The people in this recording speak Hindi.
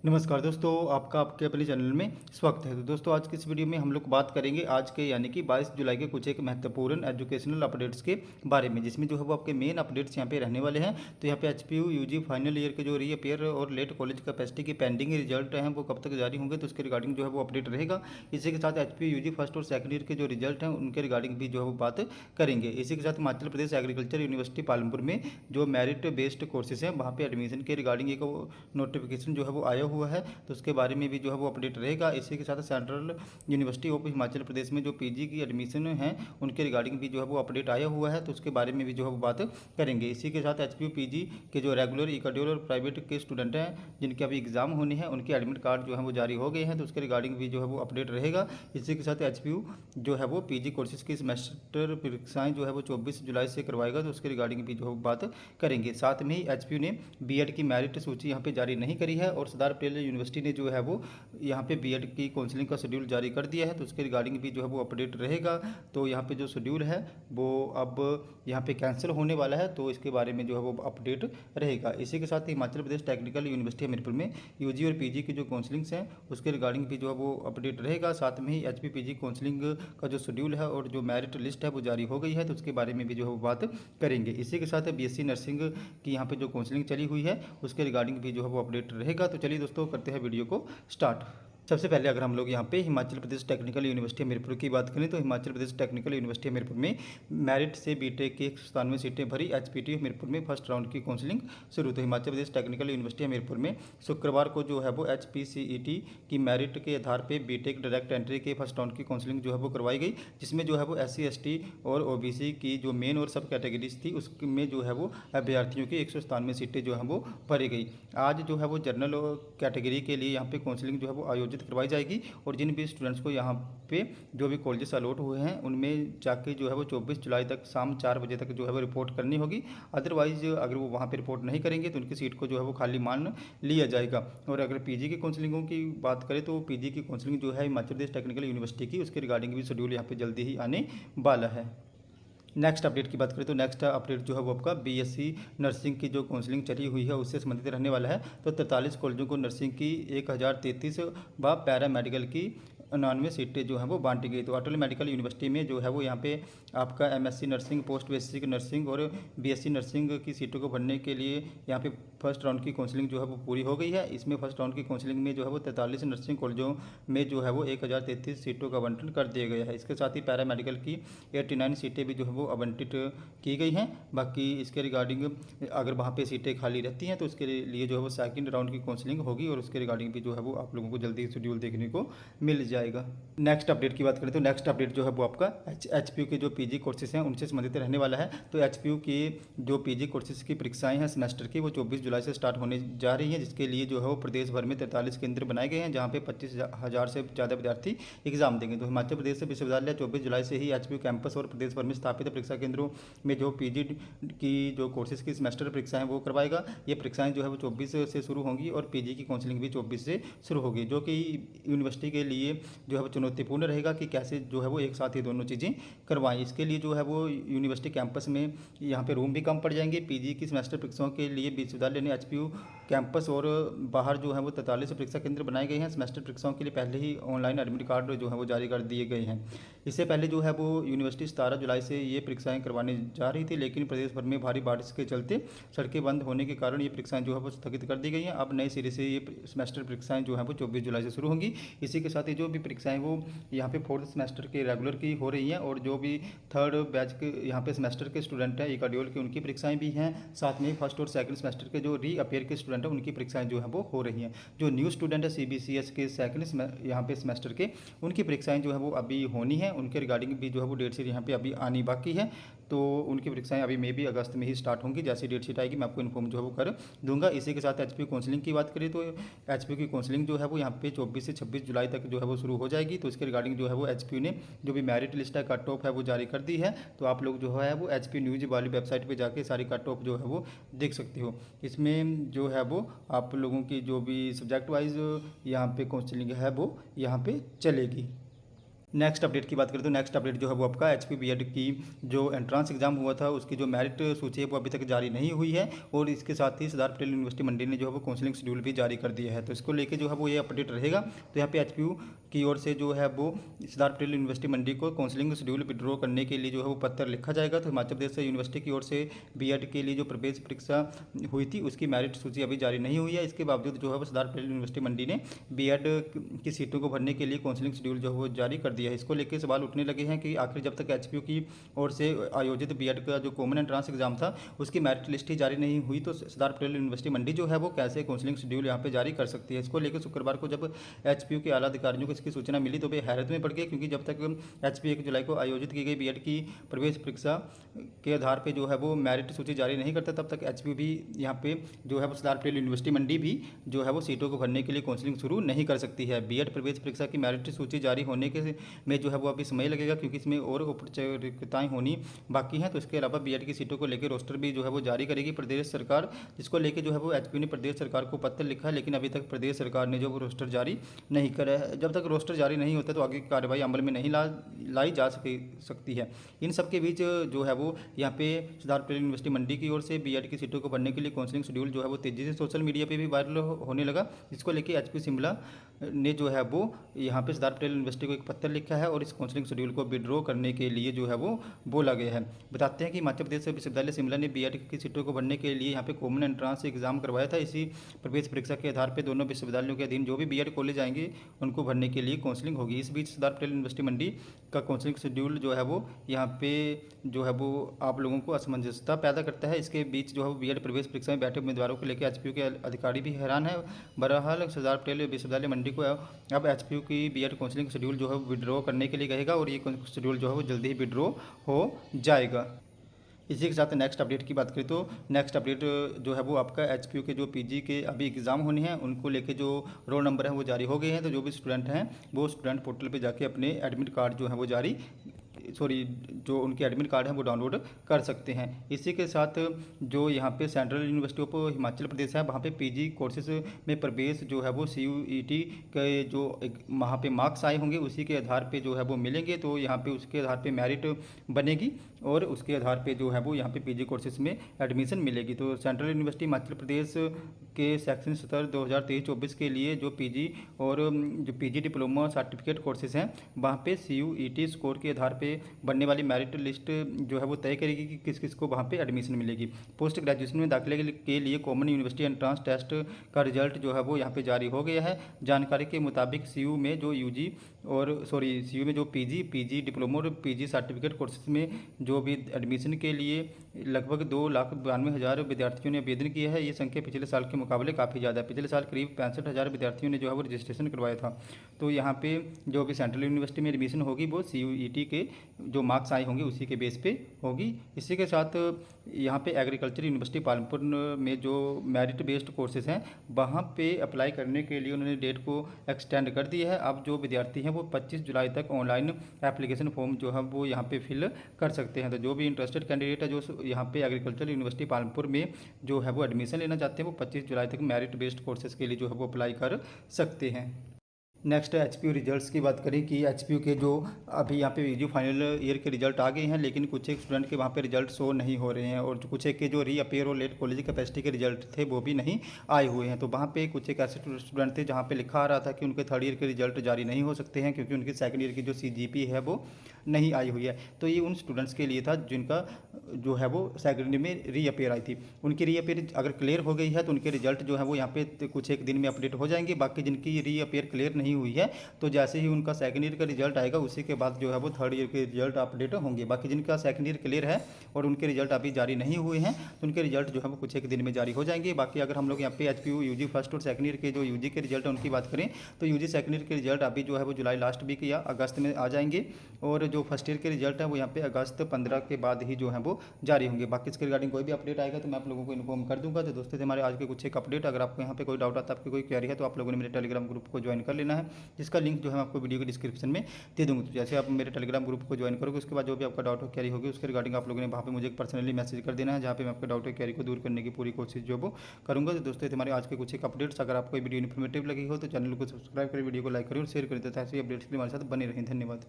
नमस्कार दोस्तों, आपका आपके अपने चैनल में स्वागत है। तो दोस्तों, आज की इस वीडियो में हम लोग बात करेंगे आज के यानी कि 22 जुलाई के कुछ एक महत्वपूर्ण एजुकेशनल अपडेट्स के बारे में, जिसमें जो है वो आपके मेन अपडेट्स यहाँ पे रहने वाले हैं। तो यहाँ पे एचपीयू यूजी फाइनल ईयर के जो रीअपेयर और लेट कॉलेज कैपेसिटी की पेंडिंग रिजल्ट हैं वो कब तक जारी होंगे, तो उसके रिगार्डिंग जो है वो अपडेट रहेगा। इसी के साथ एचपीयू यूजी फर्स्ट और सेकंड ईयर के जो रिजल्ट हैं उनके रिगार्डिंग भी जो है वो बात करेंगे। इसी के साथ हिमाचल प्रदेश एग्रीकल्चर यूनिवर्सिटी पालमपुर में जो मेरिट बेस्ड कोर्सेज हैं वहाँ पे एडमिशन के रिगार्डिंग एक नोटिफिकेशन जो है वो आया हुआ है, तो उसके बारे में भी जो है वो अपडेट रहेगा। इसी के साथ central university of Himachal Pradesh में जो पीजी की एडमिशन हैं उनके रिगार्डिंग भी जो है वो अपडेट आया हुआ है, तो उसके बारे में भी जो है वो बात करेंगे। इसी के साथ एचपीयू पीजी के जो रेगुलर इकड्योल और प्राइवेट के स्टूडेंट हैं जिनके अभी एग्जाम होने हैं उनके एडमिट कार्ड जो है वो जारी हो गए हैं, तो उसके रिगार्डिंग भी जो है वो अपडेट रहेगा। इसी के साथ एचपीयू जो है वो पीजी कोर्सेज की सेमेस्टर परीक्षाएं जो है वो 24 जुलाई से करवाएगा, तो उसके रिगार्डिंग भी जो है बात करेंगे। साथ में ही एचपीयू ने बीएड की मेरिट सूची यहाँ पे जारी नहीं करी है और सरदार पटेल यूनिवर्सिटी ने जो है वो यहाँ पे बीएड की काउंसलिंग का शेड्यूल जारी कर दिया है, तो उसके रिगार्डिंग भी जो है वो अपडेट रहेगा। तो यहाँ पे जो शेड्यूल है वो अब यहाँ पे कैंसिल होने वाला है, तो इसके बारे में जो है वो अपडेट रहेगा। इसी के साथ ही हिमाचल प्रदेश टेक्निकल यूनिवर्सिटी हमीरपुर में यूजी और पीजी की जो काउंसलिंग्स हैं उसके रिगार्डिंग भी जो है वो अपडेट रहेगा। साथ में ही एचपी पीजी काउंसलिंग का जो शेड्यूल है और जो मेरिट लिस्ट है वो जारी हो गई है, तो उसके बारे में भी जो है वो बात करेंगे। इसी के साथ बीएससी नर्सिंग की यहाँ पे जो काउंसलिंग चली हुई है उसके रिगार्डिंग भी जो है वो अपडेट रहेगा। तो चलिए दोस्तों, करते हैं वीडियो को स्टार्ट। सबसे पहले अगर हम लोग यहाँ पे हिमाचल प्रदेश टेक्निकल यूनिवर्सिटी हमीरपुर की बात करें तो हिमाचल प्रदेश टेक्निकल यूनिवर्सिटी हमीरपुर में मेरिट से बीटेक की 197 सीटें भरी। एचपीटी हमीरपुर में फर्स्ट राउंड की काउंसलिंग शुरू। तो हिमाचल प्रदेश टेक्निकल यूनिवर्सिटी हमीरपुर में शुक्रवार को जो है वो एचपीसीईटी की मेरिट के आधार पर बीटेक डायरेक्ट एंट्री के फर्स्ट राउंड की काउंसलिंग जो है वो करवाई गई, जिसमें जो है वो SC ST और OBC की जो मेन और सब कैटेगरीज थी उसमें जो है वो अभ्यर्थियों की 197 सीटें जो है वो भरी गई। आज जो है वो जनरल कैटेगरी के लिए यहाँ पे काउंसलिंग जो है वो आयोजित करवाई जाएगी और जिन भी स्टूडेंट्स को यहाँ पे जो भी कॉलेजेस अलॉट हुए हैं उनमें जाके जो है वो 24 जुलाई तक शाम 4 बजे तक जो है वो रिपोर्ट करनी होगी। अदरवाइज अगर वो वहाँ पे रिपोर्ट नहीं करेंगे तो उनकी सीट को जो है वो खाली मान लिया जाएगा। और अगर पीजी की काउंसलिंगों की बात करें तो पीजी की काउंसलिंग जो है हिमाचल प्रदेश टेक्निकल यूनिवर्सिटी की उसके रिगार्डिंग भी शेड्यूल यहाँ पे जल्दी ही आने वाला है। नेक्स्ट अपडेट की बात करें तो नेक्स्ट अपडेट जो है वो आपका बीएससी नर्सिंग की जो काउंसलिंग चली हुई है उससे संबंधित रहने वाला है। तो 43 कॉलेजों को नर्सिंग की 1033 व पैरामेडिकल की 99 सीटें जो हैं वो बांटी गई। तो अटल मेडिकल यूनिवर्सिटी में जो है वो यहाँ पे आपका MSc nursing, post basic nursing और बीएससी नर्सिंग की सीटों को भरने के लिए यहाँ पे फर्स्ट राउंड की काउंसलिंग जो है वो पूरी हो गई है। इसमें फर्स्ट राउंड की काउंसलिंग में जो है वो 43 नर्सिंग कॉलेजों में जो है वो 1033 सीटों का आवंटन कर दिया गया है। इसके साथ ही पैरामेडिकल की 89 सीटें भी जो है वो आवंटित की गई हैं। बाकी इसके रिगार्डिंग अगर वहाँ पे सीटें खाली रहती हैं तो उसके लिए जो है वो सेकंड राउंड की काउंसलिंग होगी और उसके रिगार्डिंग भी जो है वो आप लोगों को जल्दी शेड्यूल देखने को मिल जाएगा। नेक्स्ट अपडेट की बात करें तो नेक्स्ट अपडेट जो है वो आपका एचपीयू के जो पीजी कोर्सेज हैं उनसे संबंधित रहने वाला है। तो एचपीयू की जो पीजी कोर्सेज की परीक्षाएं हैं सेमेस्टर की वो 24 जुलाई से स्टार्ट होने जा रही हैं, जिसके लिए जो है वो प्रदेश भर में 43 केंद्र बनाए गए हैं जहाँ पे 25,000 से ज़्यादा विद्यार्थी एग्जाम देंगे। तो हिमाचल प्रदेश विश्वविद्यालय 24 जुलाई से ही एचपीयू कैंपस और प्रदेश भर में स्थापित परीक्षा केंद्रों में जो पीजी की जो कोर्सेज की सेमेस्टर परीक्षाएं वो करवाएगा। ये परीक्षाएं जो है वो 24 से शुरू होंगी और पीजी की काउंसलिंग भी 24 से शुरू होगी, जो कि यूनिवर्सिटी के लिए जो है वो चुनौतीपूर्ण रहेगा कि कैसे जो है वो एक साथ ही दोनों चीज़ें करवाएं। इसके लिए जो है वो यूनिवर्सिटी कैंपस में यहाँ पे रूम भी कम पड़ जाएंगे। पीजी की सेमेस्टर परीक्षाओं के लिए विश्वविद्यालय ने एचपीयू कैंपस और बाहर जो है वो 43 परीक्षा केंद्र बनाए गए हैं। सेमेस्टर परीक्षाओं के लिए पहले ही ऑनलाइन एडमिट कार्ड जो है वो जारी कर दिए गए हैं। इससे पहले जो है वो यूनिवर्सिटी 17 जुलाई से ये परीक्षाएं करवाने जा रही थी, लेकिन प्रदेश भर में भारी बारिश के चलते सड़कें बंद होने के कारण ये परीक्षाएं जो है वो स्थगित कर दी गई हैं। अब नए सिरे से ये सेमेस्टर परीक्षाएं जो है वो 24 जुलाई से शुरू होंगी। इसी के साथ ही जो भी परीक्षाएं वो यहाँ पे 4th सेमेस्टर के रेगुलर की हो रही हैं और जो भी 3rd बैच के यहाँ पे सेमेस्टर के स्टूडेंट हैं इकाड्योल की उनकी परीक्षाएं भी हैं। साथ में फर्स्ट और सेकंड सेमेस्टर के जो रीअपेयर के स्टूडेंट हैं उनकी परीक्षाएं जो है वो हो रही हैं। जो न्यू स्टूडेंट है CBCS के सेकंड यहाँ पे सेमेस्टर के उनकी परीक्षाएं जो है वो अभी होनी है। उनके रिगार्डिंग भी जो है वो डेट शीट यहाँ पे अभी आनी बाकी है, तो उनकी परीक्षाएं अभी मे भी अगस्त में ही स्टार्ट होंगी। जैसी डेट शीट आएगी मैं आपको इन्फॉर्म जो है वो कर दूंगा। इसी के साथ एचपीयू काउंसलिंग की बात करें तो एचपीयू की काउंसलिंग जो है वो यहाँ पे 24 से 26 जुलाई तक जो है वो शुरू हो जाएगी। तो इसके रिगार्डिंग जो है वो एचपीयू ने जो भी मेरिट लिस्ट है कट ऑफ है वो जारी कर दी है। तो आप लोग जो है वो एचपी न्यूज़ वाली वेबसाइट पे जाके सारी कट ऑफ जो है वो देख सकते हो। इसमें जो है वो आप लोगों की जो भी सब्जेक्ट वाइज यहाँ पे काउंसलिंग है वो यहाँ पे चलेगी। नेक्स्ट अपडेट की बात करें तो नेक्स्ट अपडेट जो है वो आपका एचपी बीएड की जो एंट्रेंस एग्जाम हुआ था उसकी जो मेरिट सूची है वो अभी तक जारी नहीं हुई है, और इसके साथ ही सरदार पटेल यूनिवर्सिटी मंडी ने जो है वो काउंसलिंग शेड्यूल भी जारी कर दिया है। तो इसको लेके जो है वो ये अपडेट रहेगा। तो यहाँ पे एचपीयू की ओर से जो है वो सरदार पटेल यूनिवर्सिटी मंडी को काउंसलिंग शेड्यूल विड्रॉ करने के लिए जो है वो पत्र लिखा जाएगा। तो हिमाचल प्रदेश यूनिवर्सिटी की ओर से बीएड के लिए जो प्रवेश परीक्षा हुई थी उसकी मेरिट सूची अभी जारी नहीं हुई है। इसके बावजूद जो है वो सरदार पटेल यूनिवर्सिटी मंडी ने बीएड की सीटों को भरने के लिए काउंसलिंग शेड्यूल जो है वो जारी कर दिया है। इसको लेकर सवाल उठने लगे हैं कि आखिर जब तक एचपीयू की ओर से आयोजित बीएड का जो कॉमन एंट्रेंस एग्जाम था उसकी मेरिट लिस्ट ही जारी नहीं हुई, तो सरदार पटेल यूनिवर्सिटी मंडी जो है वो कैसे काउंसलिंग शेड्यूल यहाँ पे जारी कर सकती है। इसको लेकर शुक्रवार को जब एचपीयू के आला अधिकारियों को इसकी सूचना मिली तो वे हैरत में पड़ गए, क्योंकि जब तक एचपीयू 1 जुलाई को आयोजित की गई बीएड की प्रवेश परीक्षा के आधार पर जो है वो मेरिट सूची जारी नहीं करता, तब तक एचपीयू भी यहाँ पे जो है वो सरदार पटेल यूनिवर्सिटी मंडी भी जो है वो सीटों को भरने के लिए काउंसलिंग शुरू नहीं कर सकती है। बीएड प्रवेश परीक्षा की मेरिट सूची जारी होने के में जो है वो अभी समय लगेगा, क्योंकि इसमें और औपचारिकताएं होनी बाकी हैं। तो इसके अलावा बीएड की सीटों को लेकर रोस्टर भी जो है वो जारी करेगी प्रदेश सरकार, जिसको लेकर जो है वो एचपीयू ने प्रदेश सरकार को पत्र लिखा है, लेकिन अभी तक प्रदेश सरकार ने जो वो रोस्टर जारी नहीं करा है। जब तक रोस्टर जारी नहीं होता तो आगे की कार्रवाई अमल में नहीं लाई जा सकती है। इन सबके बीच जो है वो यहाँ पे सरदार पटेल यूनिवर्सिटी मंडी की ओर से बीएड की सीटों को भरने के लिए काउंसलिंग शेड्यूल जो है वो तेजी से सोशल मीडिया पे भी वायरल होने लगा, जिसको लेकर एचपी शिमला ने जो है वो यहाँ पे सरदार पटेल यूनिवर्सिटी को एक पत्र लिखा है और इस काउंसलिंग शेड्यूल को विड्रॉ करने के लिए जो है वो बोला गया है। बताते हैं कि हिमाचल प्रदेश विश्वविद्यालय शिमला ने बीएड की सीटों को भरने के लिए यहाँ पे कॉमन एंट्रेंस एग्जाम करवाया था। इसी प्रवेश परीक्षा के आधार पर दोनों विश्वविद्यालयों के अधीन जो भी बीएड कॉलेज आएंगे उनको भरने के लिए काउंसलिंग होगी। इस बीच सरदार पटेल यूनिवर्सिटी मंडी का काउंसलिंग शेड्यूल जो है वो यहाँ पे जो है वो आप लोगों को असमंजसता पैदा करता है। इसके बीच जो है वो बीएड प्रवेश परीक्षा में बैठे उम्मीदवारों को लेकर एचपीयू के अधिकारी भी हैरान है। बहरहाल सरदार पटेल विश्वविद्यालय मंडी को अब एचपीयू की बीएड काउंसलिंग शेड्यूल जो है विड्रॉ करने के लिए कहेगा, और ये शेड्यूल जो है वो जल्दी ही विड्रॉ हो जाएगा। इसी के साथ नेक्स्ट अपडेट की बात करें तो नेक्स्ट अपडेट जो है वो आपका एचपीयू के जो पीजी के अभी एग्ज़ाम होने हैं उनको लेके जो रोल नंबर हैं वो जारी हो गए हैं। तो जो भी स्टूडेंट हैं वो स्टूडेंट पोर्टल पे जाके अपने एडमिट कार्ड जो है वो जो उनके एडमिट कार्ड हैं वो डाउनलोड कर सकते हैं। इसी के साथ जो यहाँ पे central university of Himachal Pradesh है वहाँ पे पीजी कोर्सेज में प्रवेश जो है वो सीयूईटी के जो वहाँ पे मार्क्स आए होंगे उसी के आधार पे जो है वो मिलेंगे। तो यहाँ पे उसके आधार पे मेरिट बनेगी और उसके आधार पे जो है वो यहाँ पे पीजी कोर्सेज में एडमिशन मिलेगी। तो सेंट्रल यूनिवर्सिटी हिमाचल प्रदेश के सेक्शन 17 2023-24 के लिए जो पीजी और जो पीजी डिप्लोमा सर्टिफिकेट कोर्सेज हैं वहाँ पे सीयूईटी स्कोर के आधार पे बनने वाली मेरिट लिस्ट जो है वो तय करेगी कि किस किस को वहाँ पे एडमिशन मिलेगी। पोस्ट ग्रेजुएशन में दाखिले के लिए कॉमन यूनिवर्सिटी एंट्रेंस टेस्ट का रिजल्ट जो है वो यहाँ पे जारी हो गया है। जानकारी के मुताबिक सीयू में जो पीजी डिप्लोमा और पीजी सर्टिफिकेट कोर्सेज में जो भी एडमिशन के लिए लगभग 2,92,000 विद्यार्थियों ने आवेदन किया है। ये संख्या पिछले साल के मुकाबले काफ़ी ज़्यादा है। पिछले साल करीब 65,000 विद्यार्थियों ने जो है वो रजिस्ट्रेशन करवाया था। तो यहाँ पे जो भी सेंट्रल यूनिवर्सिटी में एडमिशन होगी वो सीयूईटी के जो मार्क्स आए होंगे उसी के बेस पे होगी। इसी के साथ यहाँ पे एग्रीकल्चर यूनिवर्सिटी पालमपुर में जो मेरिट बेस्ड कोर्सेज हैं वहाँ पे अप्लाई करने के लिए उन्होंने डेट को एक्सटेंड कर दिया है। अब जो विद्यार्थी हैं वो 25 जुलाई तक ऑनलाइन एप्लीकेशन फॉर्म जो है वो यहाँ पे फिल कर सकते हैं। तो जो भी इंटरेस्टेड कैंडिडेट है जो यहाँ पे एग्रीकल्चर यूनिवर्सिटी पालमपुर में जो है वो एडमिशन लेना चाहते हैं वो 25 जुलाई तक मेरिट बेस्ड कोर्सेज के लिए जो है वो अप्लाई कर सकते हैं। नेक्स्ट एचपीयू रिजल्ट्स की बात करें कि एचपीयू के जो अभी यहाँ पे यूजी फाइनल ईयर के रिजल्ट आ गए हैं, लेकिन कुछ एक स्टूडेंट के वहाँ पे रिजल्ट शो नहीं हो रहे हैं, और कुछ एक के जो रीअपेयर और लेट कॉलेज कैपेसिटी के रिजल्ट थे वो भी नहीं आए हुए हैं। तो वहाँ पे कुछ एक ऐसे स्टूडेंट थे जहाँ पे लिखा आ रहा था कि उनके थर्ड ईयर के रिजल्ट जारी नहीं हो सकते हैं क्योंकि उनकी सेकेंड ईयर की जो CGP है वो नहीं आई हुई है। तो ये उन स्टूडेंट्स के लिए था जिनका जो है वो सेकेंड ईयर में रीअपेयर आई थी। उनकी रीअपेयर अगर क्लियर हो गई है तो उनके रिजल्ट जो है वो यहाँ पे कुछ एक दिन में अपडेट हो जाएंगे। बाकी जिनकी रीअपेयर क्लियर नहीं हुई है तो जैसे ही उनका सेकंड ईयर का रिजल्ट आएगा उसी के बाद जो है वो थर्ड ईयर के रिजल्ट अपडेट होंगे। बाकी जिनका सेकंड ईयर क्लियर है और उनके रिजल्ट अभी जारी नहीं हुए हैं तो उनके रिजल्ट जो है वो कुछ एक दिन में जारी हो जाएंगे। बाकी अगर हम लोग यहाँ पे एचपीयू यूजी फर्स्ट और सेकंड ईयर के जो यूजी के रिजल्ट है उनकी बात करें तो यूजी सेकंड ईयर के रिजल्ट अभी जो है वो जुलाई लास्ट वीक या अगस्त में आ जाएंगे, और जो फर्स्ट ईयर के रिजल्ट है वो यहाँ पे अगस्त 15 के बाद ही जो है वो जारी होंगे। बाकी इसके रिगार्डिंग कोई भी अपडेट आएगा तो मैं आप लोगों को इन्फॉर्म कर दूंगा। तो दोस्तों हमारे आज के कुछ एक अपडेट, अगर आपको यहाँ पे कोई डाउट आता है, आपकी कोई क्वेरी है तो आप लोगों ने मेरे टेलीग्राम ग्रुप को ज्वाइन कर लेना है। है, जिसका लिंक जो है मैं आपको वीडियो के डिस्क्रिप्शन में दे दूँगा। तो जैसे आप मेरे टेलीग्राम ग्रुप को ज्वाइन करोगे, उसके बाद जो भी आपका डाउट और क्वेरी होगी उसके रिगार्डिंग आप लोगों ने वहाँ पे मुझे पर्सनली मैसेज कर देना है, जहाँ पे मैं आपके डाउट और क्वेरी को दूर करने की पूरी कोशिश जो वो करूँगा। तो दोस्तों, हमारे आज के कुछ एक अपडेट्स, अगर आपको वीडियो इन्फॉर्मेटिव लगी हो तो चैनल को सब्सक्राइब करें, वीडियो को लाइक करें और शेयर करें, तो ऐसे ही अपडेट्स के लिए हमारे साथ बने रहें। धन्यवाद।